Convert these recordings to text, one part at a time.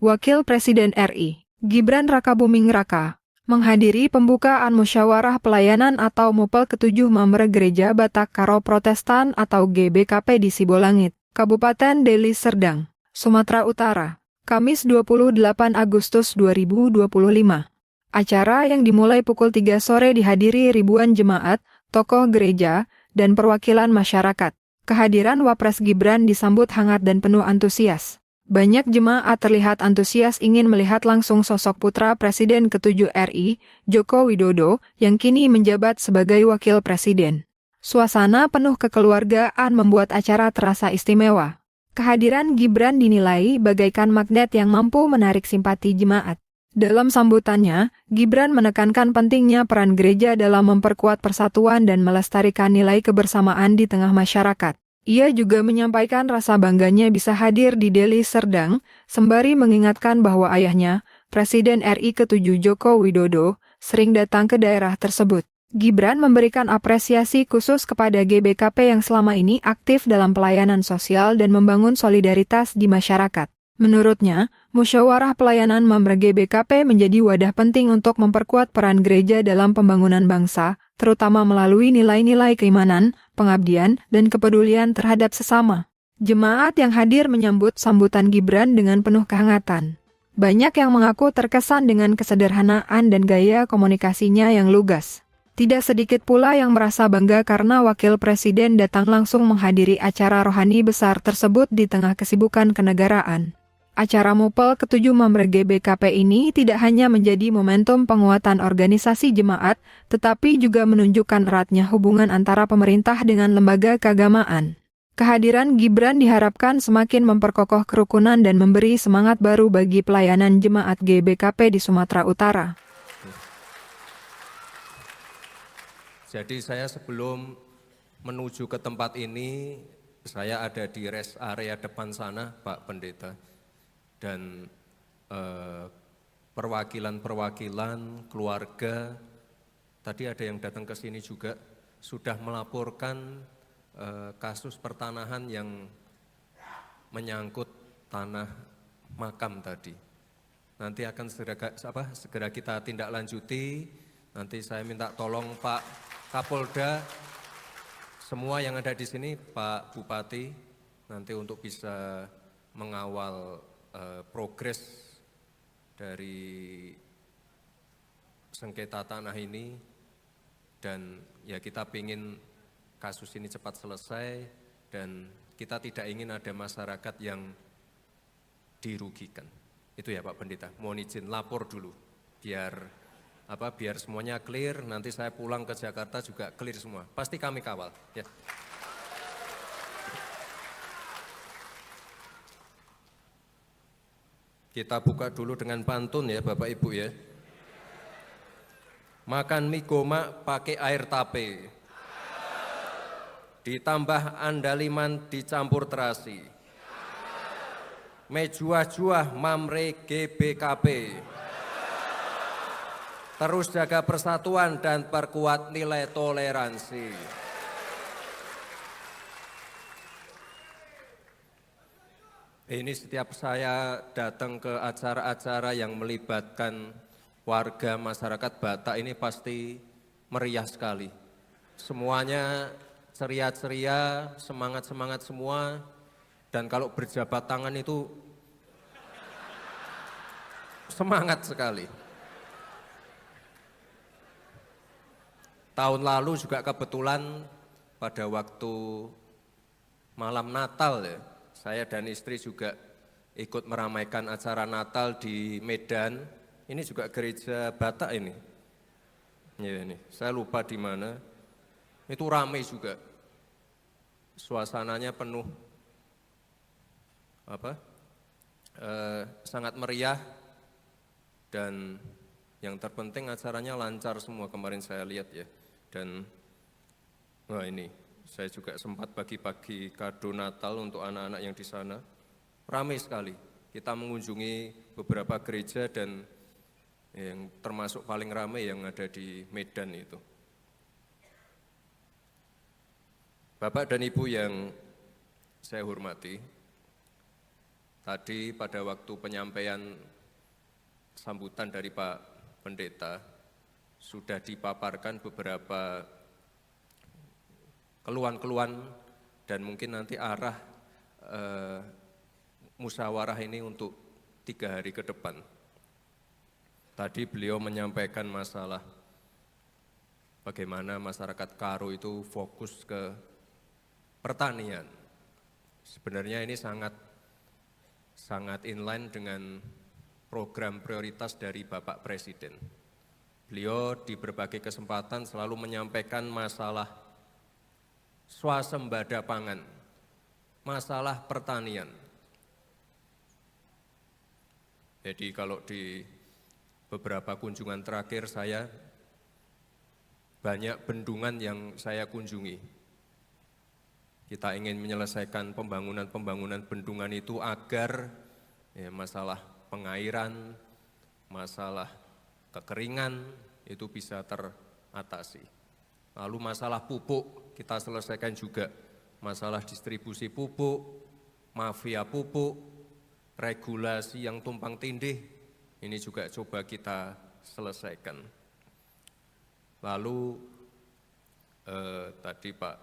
Wakil Presiden RI, Gibran Rakabuming Raka, menghadiri pembukaan Musyawarah Pelayanan atau MUPEL ke-7 Mamre Gereja Batak Karo Protestan atau GBKP di Sibolangit, Kabupaten Deli Serdang, Sumatera Utara, Kamis 28 Agustus 2025. Acara yang dimulai pukul 3 sore dihadiri ribuan jemaat, tokoh gereja, dan perwakilan masyarakat. Kehadiran Wapres Gibran disambut hangat dan penuh antusias. Banyak jemaat terlihat antusias ingin melihat langsung sosok putra Presiden ke-7 RI, Joko Widodo, yang kini menjabat sebagai Wakil Presiden. Suasana penuh kekeluargaan membuat acara terasa istimewa. Kehadiran Gibran dinilai bagaikan magnet yang mampu menarik simpati jemaat. Dalam sambutannya, Gibran menekankan pentingnya peran gereja dalam memperkuat persatuan dan melestarikan nilai kebersamaan di tengah masyarakat. Ia juga menyampaikan rasa bangganya bisa hadir di Deli Serdang, sembari mengingatkan bahwa ayahnya, Presiden RI ke-7 Joko Widodo, sering datang ke daerah tersebut. Gibran memberikan apresiasi khusus kepada GBKP yang selama ini aktif dalam pelayanan sosial dan membangun solidaritas di masyarakat. Menurutnya, Musyawarah Pelayanan Mamre GBKP menjadi wadah penting untuk memperkuat peran gereja dalam pembangunan bangsa, terutama melalui nilai-nilai keimanan, pengabdian, dan kepedulian terhadap sesama. Jemaat yang hadir menyambut sambutan Gibran dengan penuh kehangatan. Banyak yang mengaku terkesan dengan kesederhanaan dan gaya komunikasinya yang lugas. Tidak sedikit pula yang merasa bangga karena Wakil Presiden datang langsung menghadiri acara rohani besar tersebut di tengah kesibukan kenegaraan. Acara MUPEL ke-7 Mamre GBKP ini tidak hanya menjadi momentum penguatan organisasi jemaat, tetapi juga menunjukkan eratnya hubungan antara pemerintah dengan lembaga keagamaan. Kehadiran Gibran diharapkan semakin memperkokoh kerukunan dan memberi semangat baru bagi pelayanan jemaat GBKP di Sumatera Utara. Jadi saya sebelum menuju ke tempat ini, saya ada di rest area depan sana, Pak Pendeta. Dan perwakilan-perwakilan keluarga, tadi ada yang datang ke sini juga, sudah melaporkan kasus pertanahan yang menyangkut tanah makam tadi. Nanti akan segera kita tindak lanjuti, nanti saya minta tolong Pak Kapolda, semua yang ada di sini, Pak Bupati, nanti untuk bisa mengawal progres dari sengketa tanah ini, dan ya kita ingin kasus ini cepat selesai dan kita tidak ingin ada masyarakat yang dirugikan. Itu ya Pak Pendeta, mohon izin lapor dulu biar semuanya clear, nanti saya pulang ke Jakarta juga clear semua. Pasti kami kawal ya. Kita buka dulu dengan pantun ya Bapak Ibu ya. Makan mie gomak pakai air tape, ditambah andaliman dicampur terasi, mejuah-juah Mamre GBKP, terus jaga persatuan dan perkuat nilai toleransi. Ini setiap saya datang ke acara-acara yang melibatkan warga masyarakat Batak ini pasti meriah sekali. Semuanya ceria-ceria, semangat-semangat semua, dan kalau berjabat tangan itu semangat sekali. Tahun lalu juga kebetulan pada waktu malam Natal ya, saya dan istri juga ikut meramaikan acara Natal di Medan. Ini juga gereja Batak ini. Ya, ini. Saya lupa di mana. Itu ramai juga. Suasananya penuh sangat meriah, dan yang terpenting acaranya lancar semua kemarin saya lihat ya. Dan wah ini, saya juga sempat bagi-bagi kado Natal untuk anak-anak yang di sana. Ramai sekali. Kita mengunjungi beberapa gereja dan yang termasuk paling ramai yang ada di Medan itu. Bapak dan Ibu yang saya hormati, Tadi pada waktu penyampaian sambutan dari Pak Pendeta, sudah dipaparkan beberapa keluhan-keluhan dan mungkin nanti arah musyawarah ini untuk 3 hari ke depan. Tadi beliau menyampaikan masalah bagaimana masyarakat Karo itu fokus ke pertanian. Sebenarnya ini sangat inline dengan program prioritas dari Bapak Presiden. Beliau di berbagai kesempatan selalu menyampaikan masalah swasembada pangan, masalah pertanian. Jadi kalau di beberapa kunjungan terakhir saya banyak bendungan yang saya kunjungi. Kita ingin menyelesaikan pembangunan bendungan itu agar masalah pengairan, masalah kekeringan itu bisa teratasi. Lalu masalah pupuk kita selesaikan juga, masalah distribusi pupuk, mafia pupuk, regulasi yang tumpang tindih, ini juga coba kita selesaikan. Lalu tadi Pak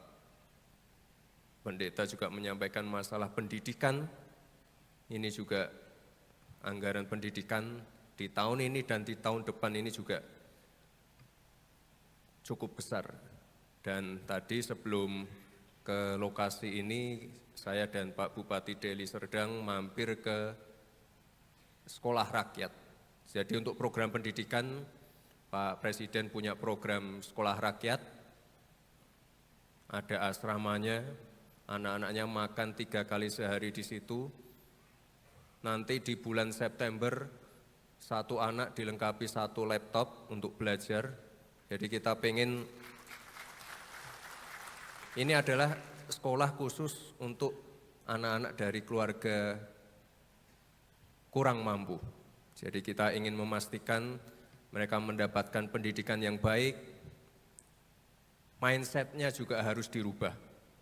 Pendeta juga menyampaikan masalah pendidikan, ini juga anggaran pendidikan di tahun ini dan di tahun depan ini juga cukup besar. Dan tadi sebelum ke lokasi ini, saya dan Pak Bupati Deli Serdang mampir ke sekolah rakyat. Jadi untuk program pendidikan, Pak Presiden punya program sekolah rakyat, ada asramanya, anak-anaknya makan 3 kali sehari di situ. Nanti di bulan September, 1 anak dilengkapi 1 laptop untuk belajar. Jadi kita pengen, ini adalah sekolah khusus untuk anak-anak dari keluarga kurang mampu. Jadi kita ingin memastikan mereka mendapatkan pendidikan yang baik, mindset-nya juga harus dirubah.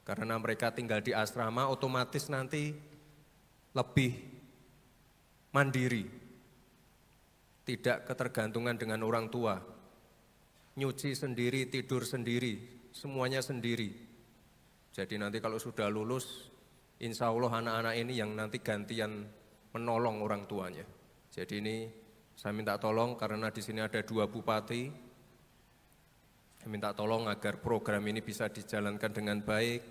Karena mereka tinggal di asrama, otomatis nanti lebih mandiri, tidak ketergantungan dengan orang tua, nyuci sendiri, tidur sendiri, semuanya sendiri. Jadi nanti kalau sudah lulus, insya Allah anak-anak ini yang nanti gantian menolong orang tuanya. Jadi ini saya minta tolong karena di sini ada 2 bupati, saya minta tolong agar program ini bisa dijalankan dengan baik,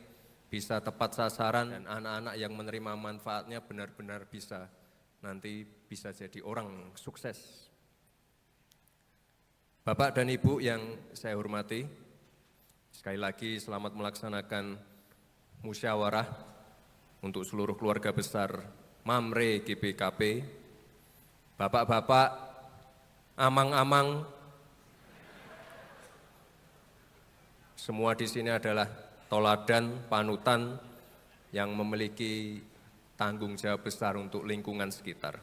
bisa tepat sasaran, dan anak-anak yang menerima manfaatnya benar-benar bisa nanti bisa jadi orang sukses. Bapak dan Ibu yang saya hormati, sekali lagi selamat melaksanakan musyawarah untuk seluruh keluarga besar Mamre GBKP. Bapak-bapak, amang-amang, semua di sini adalah toladan, panutan yang memiliki tanggung jawab besar untuk lingkungan sekitar.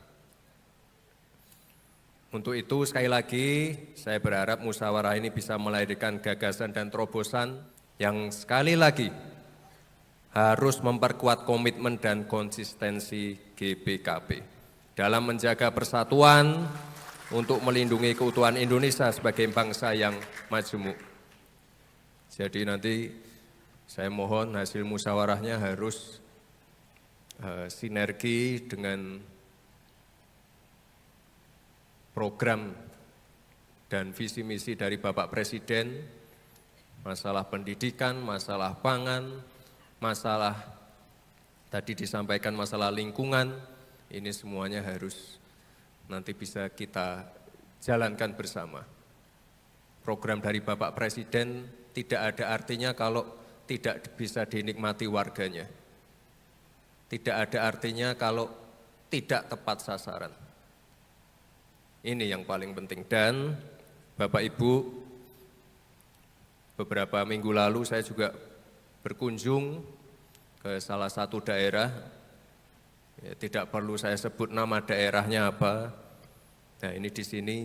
Untuk itu sekali lagi saya berharap musyawarah ini bisa melahirkan gagasan dan terobosan yang sekali lagi harus memperkuat komitmen dan konsistensi GBKP dalam menjaga persatuan untuk melindungi keutuhan Indonesia sebagai bangsa yang majemuk. Jadi nanti saya mohon hasil musyawarahnya harus sinergi dengan program dan visi misi dari Bapak Presiden, masalah pendidikan, masalah pangan, masalah tadi disampaikan masalah lingkungan, ini semuanya harus nanti bisa kita jalankan bersama. Program dari Bapak Presiden tidak ada artinya kalau tidak bisa dinikmati warganya. Tidak ada artinya kalau tidak tepat sasaran. Ini yang paling penting. Dan Bapak Ibu, beberapa minggu lalu saya juga berkunjung ke salah satu daerah, ya, tidak perlu saya sebut nama daerahnya apa. Nah ini di sini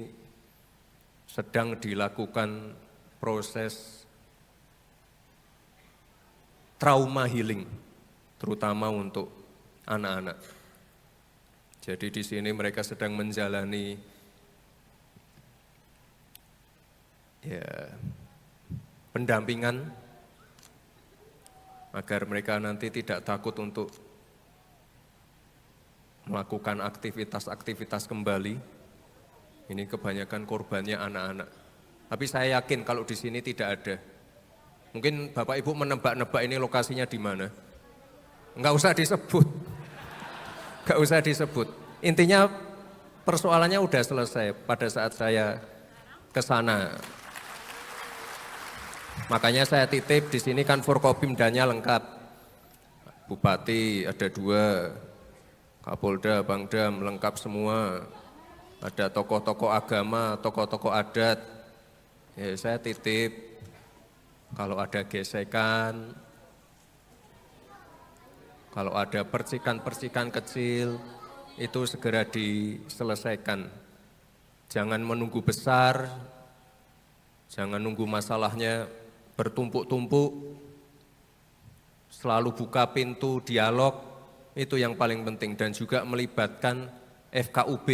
sedang dilakukan proses trauma healing, terutama untuk anak-anak. Jadi di sini mereka sedang menjalani pendampingan agar mereka nanti tidak takut untuk melakukan aktivitas-aktivitas kembali. Ini kebanyakan korbannya anak-anak. Tapi saya yakin kalau di sini tidak ada. Mungkin Bapak Ibu menebak-nebak ini lokasinya di mana. Enggak usah disebut. Enggak usah disebut. Intinya persoalannya udah selesai pada saat saya ke sana. Makanya saya titip di sini kan Forkopimdanya lengkap. Bupati ada 2, Kapolda, Pangdam lengkap semua. Ada tokoh-tokoh agama, tokoh-tokoh adat. Ya, saya titip kalau ada gesekan, kalau ada percikan-percikan kecil, itu segera diselesaikan. Jangan menunggu besar, jangan nunggu masalahnya bertumpuk-tumpuk, selalu buka pintu dialog, itu yang paling penting. Dan juga melibatkan FKUB,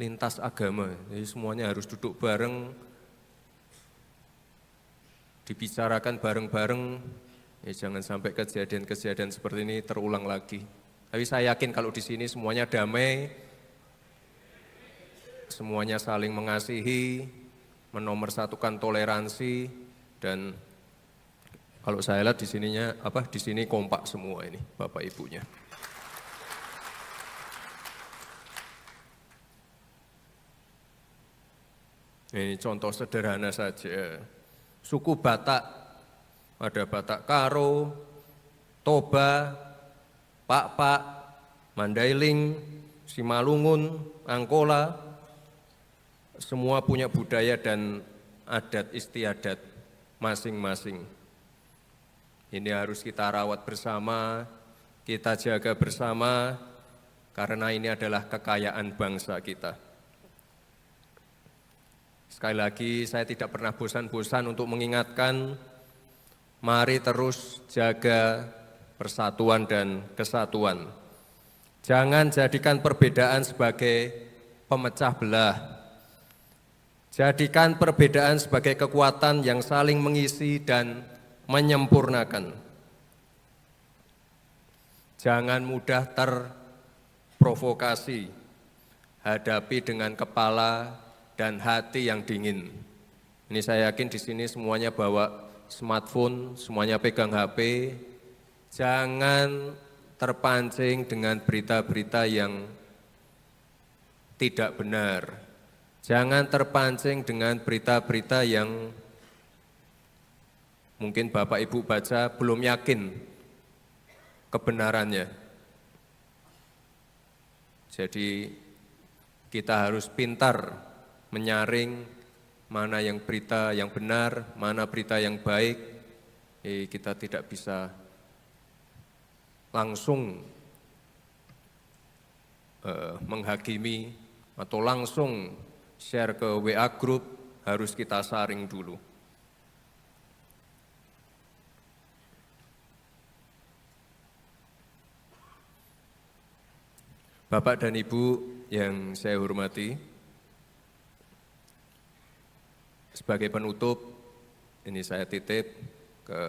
lintas agama. Jadi semuanya harus duduk bareng, dibicarakan bareng-bareng, ya jangan sampai kejadian-kejadian seperti ini terulang lagi. Tapi saya yakin kalau di sini semuanya damai, semuanya saling mengasihi, menomorsatukan toleransi, dan kalau saya lihat di sini kompak semua ini Bapak Ibunya. Ini contoh sederhana saja. Suku Batak, ada Batak Karo, Toba, Pak-Pak, Mandailing, Simalungun, Angkola, semua punya budaya dan adat istiadat masing-masing. Ini harus kita rawat bersama, kita jaga bersama, karena ini adalah kekayaan bangsa kita. Sekali lagi, saya tidak pernah bosan-bosan untuk mengingatkan, mari terus jaga persatuan dan kesatuan. Jangan jadikan perbedaan sebagai pemecah belah. Jadikan perbedaan sebagai kekuatan yang saling mengisi dan menyempurnakan. Jangan mudah terprovokasi, hadapi dengan kepala dan hati yang dingin. Ini saya yakin di sini semuanya bawa smartphone, semuanya pegang HP. Jangan terpancing dengan berita-berita yang tidak benar. Jangan terpancing dengan berita-berita yang mungkin Bapak Ibu baca belum yakin kebenarannya. Jadi kita harus pintar menyaring mana yang berita yang benar, mana berita yang baik. Kita tidak bisa langsung menghakimi atau langsung share ke WA group, harus kita saring dulu. Bapak dan Ibu yang saya hormati, sebagai penutup, ini saya titip ke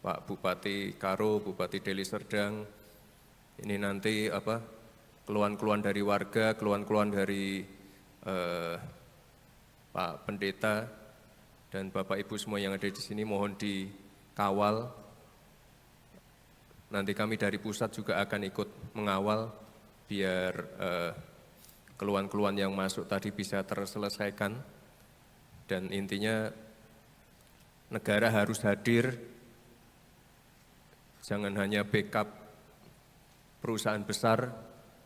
Pak Bupati Karo, Bupati Deli Serdang. Ini nanti keluhan-keluhan dari warga, keluhan-keluhan dari Pak Pendeta dan Bapak Ibu semua yang ada di sini mohon dikawal. Nanti kami dari pusat juga akan ikut mengawal biar keluhan-keluhan yang masuk tadi bisa terselesaikan. Dan intinya negara harus hadir, jangan hanya backup perusahaan besar,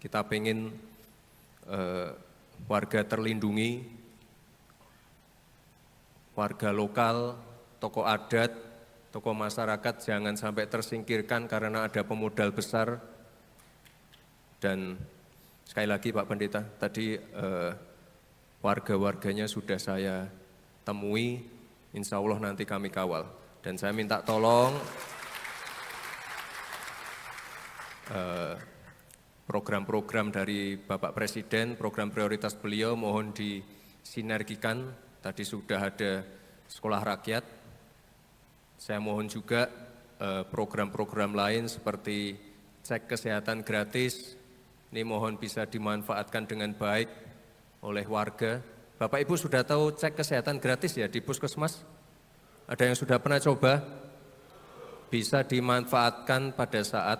kita pengen warga terlindungi, warga lokal, tokoh adat, tokoh masyarakat jangan sampai tersingkirkan karena ada pemodal besar. Dan sekali lagi Pak Pendeta, tadi warga-warganya sudah saya temui, insya Allah nanti kami kawal. Dan saya minta tolong program-program dari Bapak Presiden, program prioritas beliau mohon disinergikan. Tadi sudah ada sekolah rakyat. Saya mohon juga program-program lain seperti cek kesehatan gratis. Ini mohon bisa dimanfaatkan dengan baik oleh warga. Bapak Ibu sudah tahu cek kesehatan gratis ya di puskesmas? Ada yang sudah pernah coba? Bisa dimanfaatkan pada saat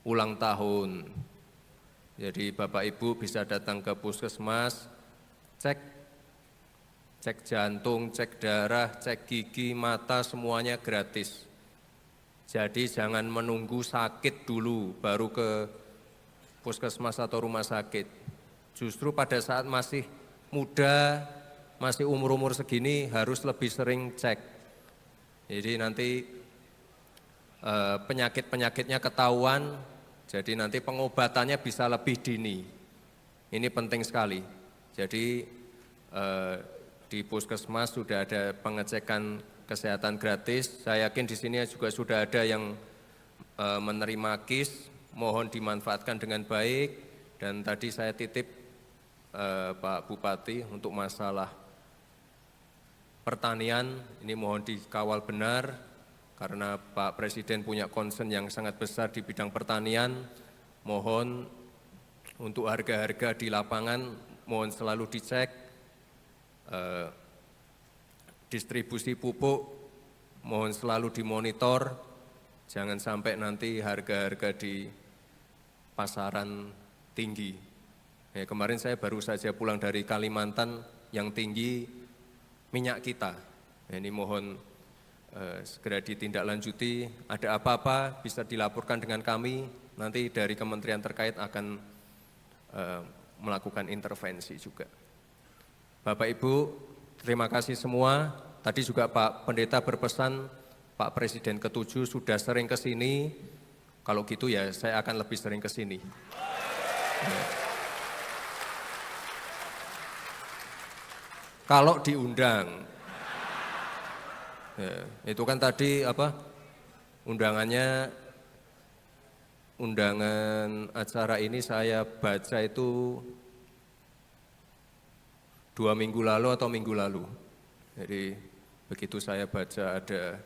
ulang tahun. Jadi Bapak Ibu bisa datang ke puskesmas, cek jantung, cek darah, cek gigi, mata, semuanya gratis. Jadi jangan menunggu sakit dulu baru ke puskesmas atau rumah sakit. Justru pada saat masih muda, masih umur-umur segini harus lebih sering cek. Jadi nanti penyakit-penyakitnya ketahuan, jadi nanti pengobatannya bisa lebih dini. Ini penting sekali. Jadi di puskesmas sudah ada pengecekan kesehatan gratis. Saya yakin di sini juga sudah ada yang menerima KIS, mohon dimanfaatkan dengan baik. Dan tadi saya titip Pak Bupati untuk masalah pertanian, ini mohon dikawal benar karena Pak Presiden punya concern yang sangat besar di bidang pertanian. Mohon untuk harga-harga di lapangan mohon selalu dicek, distribusi pupuk mohon selalu dimonitor, jangan sampai nanti harga-harga di pasaran tinggi. Ya, kemarin saya baru saja pulang dari Kalimantan yang tinggi minyak kita. Ya, ini mohon segera ditindaklanjuti. Ada apa-apa bisa dilaporkan dengan kami. Nanti dari kementerian terkait akan melakukan intervensi juga. Bapak Ibu, terima kasih semua. Tadi juga Pak Pendeta berpesan, Pak Presiden ke-7 sudah sering ke sini. Kalau gitu ya saya akan lebih sering ke sini. Ya. Kalau diundang, ya, itu kan tadi undangan acara ini saya baca itu 2 minggu lalu atau minggu lalu. Jadi begitu saya baca ada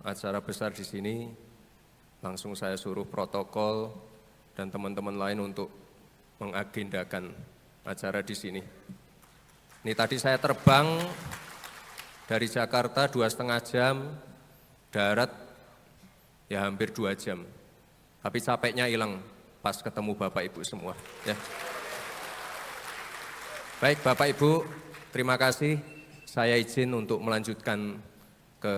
acara besar di sini, langsung saya suruh protokol dan teman-teman lain untuk mengagendakan acara di sini. Ini tadi saya terbang dari Jakarta 2,5 jam, darat ya hampir 2 jam. Tapi capeknya hilang pas ketemu Bapak Ibu semua. Ya. Baik Bapak Ibu, terima kasih. Saya izin untuk melanjutkan ke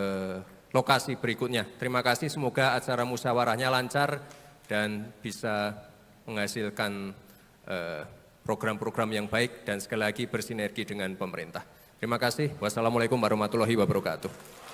lokasi berikutnya. Terima kasih, semoga acara musyawarahnya lancar dan bisa menghasilkan program-program yang baik dan sekali lagi bersinergi dengan pemerintah. Terima kasih. Wassalamualaikum warahmatullahi wabarakatuh.